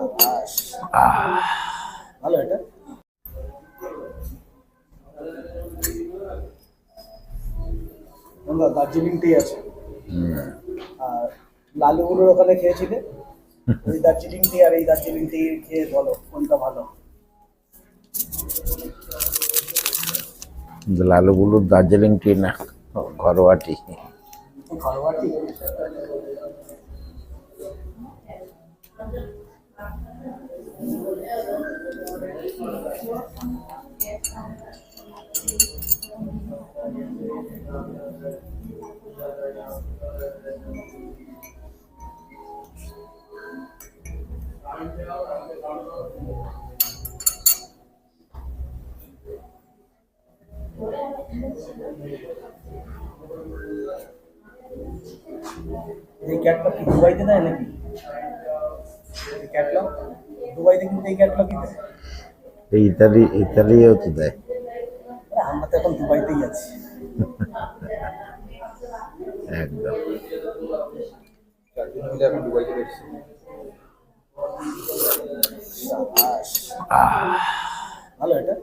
সাবাস, আহ ভালো এটা। বন্ধুরা, দার্জিলিং টি আছে। আর লালুগুলোর ওখানে খেয়েছিলে, ওই দার্জিলিং টি আর এই দার্জিলিং টি খেয়ে বলো কোনটা ভালো। লালুগুলোর দার্জিলিং টি না, ঘরোয়া টি। ঘরোয়া টি। এই ক্যাটলগ কি দুবাইতে দেয় নাকি? এই ক্যাটলগ দুবাইতে কিন্তু এই ক্যাটলগই দেয়। এই ইতালিও তো দেয়। আমরা তো এখন দুবাইতেই আছি। একদম। সাবাস, আহ ভালো এটা।